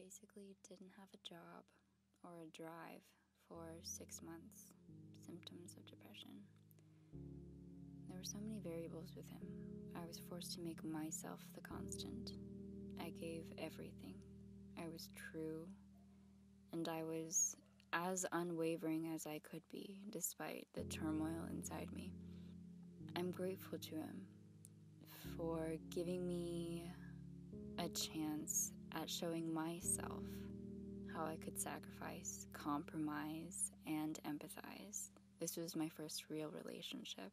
basically didn't have a job or a drive for 6 months. Symptoms of depression. There were so many variables with him. I was forced to make myself the constant. I gave everything. I was true, and I was as unwavering as I could be, despite the turmoil inside me. I'm grateful to him for giving me a chance at showing myself how I could sacrifice, compromise, and empathize. This was my first real relationship.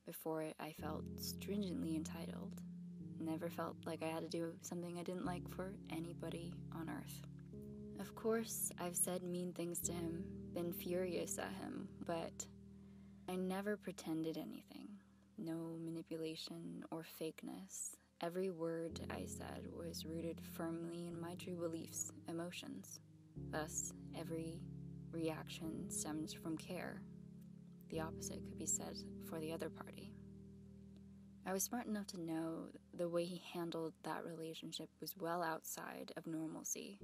Before it, I felt stringently entitled. Never felt like I had to do something I didn't like for anybody on earth. Of course, I've said mean things to him, been furious at him, but I never pretended anything. No manipulation or fakeness. Every word I said was rooted firmly in my true beliefs, emotions. Thus, every reaction stemmed from care. The opposite could be said for the other party. I was smart enough to know the way he handled that relationship was well outside of normalcy.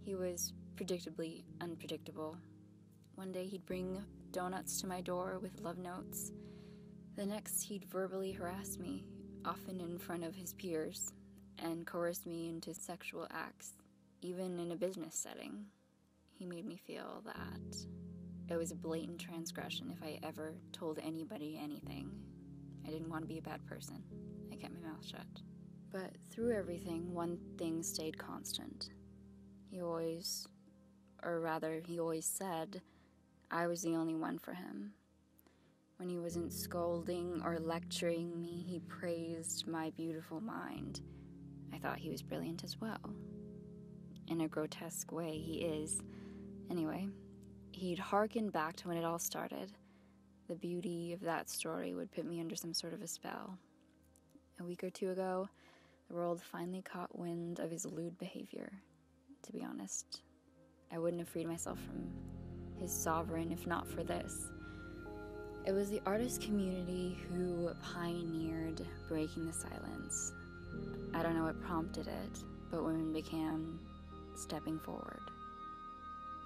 He was predictably unpredictable. One day he'd bring donuts to my door with love notes. The next he'd verbally harass me, often in front of his peers, and coerce me into sexual acts, even in a business setting. He made me feel that it was a blatant transgression if I ever told anybody anything. I didn't want to be a bad person. I kept my mouth shut. But through everything, one thing stayed constant. He always said I was the only one for him. When he wasn't scolding or lecturing me, he praised my beautiful mind. I thought he was brilliant as well. In a grotesque way, he is. Anyway, he'd hearken back to when it all started. The beauty of that story would put me under some sort of a spell. A week or two ago, the world finally caught wind of his lewd behavior. To be honest, I wouldn't have freed myself from his sovereign if not for this. It was the artist community who pioneered breaking the silence. I don't know what prompted it, but women began stepping forward.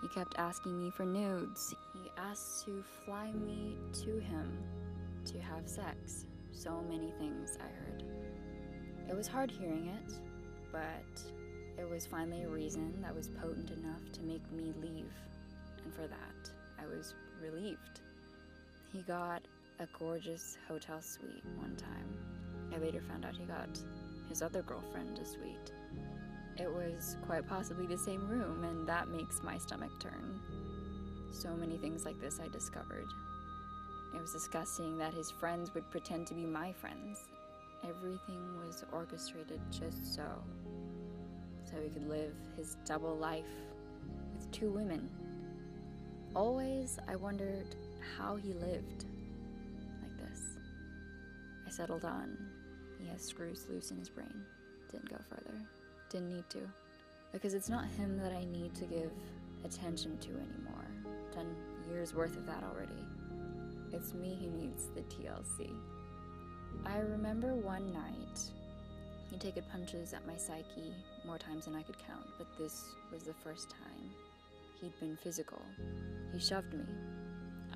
He kept asking me for nudes. He asked to fly me to him to have sex. So many things I heard. It was hard hearing it, but it was finally a reason that was potent enough to make me leave. And for that, I was relieved. He got a gorgeous hotel suite one time. I later found out he got his other girlfriend a suite. It was quite possibly the same room, and that makes my stomach turn. So many things like this I discovered. It was disgusting that his friends would pretend to be my friends. Everything was orchestrated just so he could live his double life with 2 women. Always, I wondered how he lived like this. I settled on he has screws loose in his brain. Didn't go further. Didn't need to. Because it's not him that I need to give attention to anymore. Done years worth of that already. It's me who needs the TLC. I remember one night, he'd taken punches at my psyche more times than I could count, but this was the first time he'd been physical. He shoved me.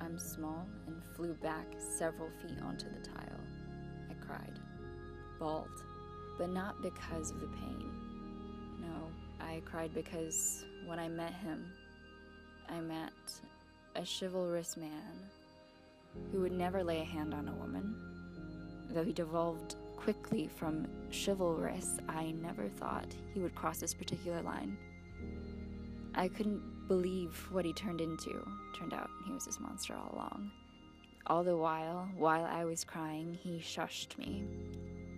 I'm small and flew back several feet onto the tile. I cried. Bawled. But not because of the pain. No, I cried because when I met him, I met a chivalrous man who would never lay a hand on a woman. Though he devolved quickly from chivalrous, I never thought he would cross this particular line. I couldn't believe what he turned into. Turned out he was this monster all along. All the while I was crying, he shushed me.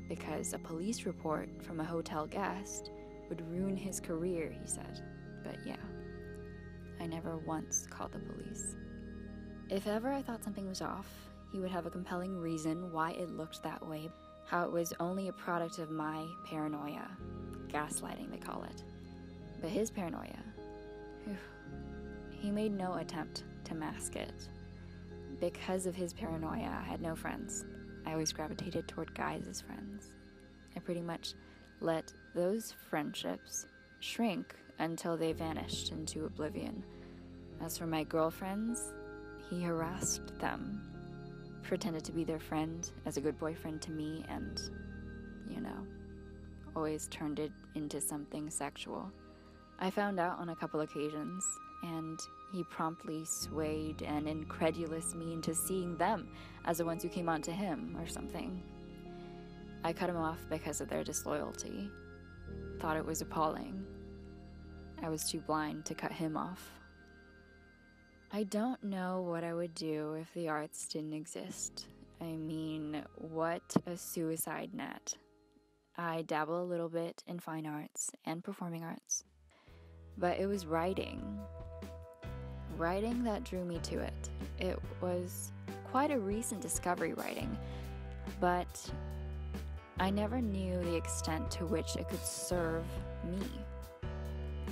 Because a police report from a hotel guest would ruin his career, he said. But yeah, I never once called the police. If ever I thought something was off, he would have a compelling reason why it looked that way, how it was only a product of my paranoia. Gaslighting, they call it. But his paranoia, he made no attempt to mask it. Because of his paranoia, I had no friends. I always gravitated toward guys as friends. I pretty much let those friendships shrink until they vanished into oblivion. As for my girlfriends, he harassed them, pretended to be their friend as a good boyfriend to me, and, always turned it into something sexual. I found out on a couple occasions, and he promptly swayed an incredulous me into seeing them as the ones who came on to him or something. I cut him off because of their disloyalty. Thought it was appalling. I was too blind to cut him off. I don't know what I would do if the arts didn't exist. I mean, what a suicide net. I dabble a little bit in fine arts and performing arts, but it was writing that drew me to it. It was quite a recent discovery, writing, but I never knew the extent to which it could serve me.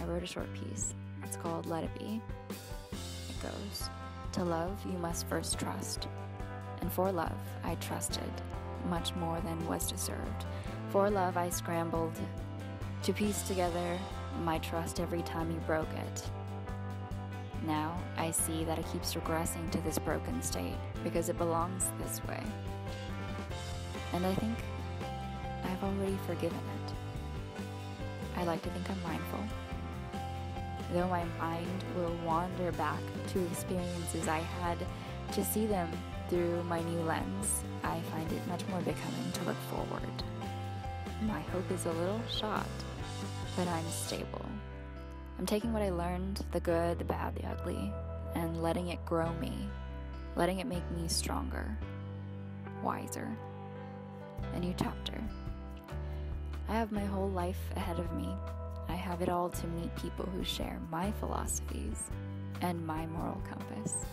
I wrote a short piece. It's called Let It Be. It goes, "To love, you must first trust. And for love, I trusted, much more than was deserved. For love, I scrambled to piece together my trust every time you broke it. Now, I see that it keeps regressing to this broken state because it belongs this way. And I think I've already forgiven it. I like to think I'm mindful. Though my mind will wander back to experiences I had to see them through my new lens, I find it much more becoming to look forward. My hope is a little shot, but I'm stable. I'm taking what I learned, the good, the bad, the ugly, and letting it grow me, letting it make me stronger, wiser. A new chapter. I have my whole life ahead of me. I have it all to meet people who share my philosophies and my moral compass.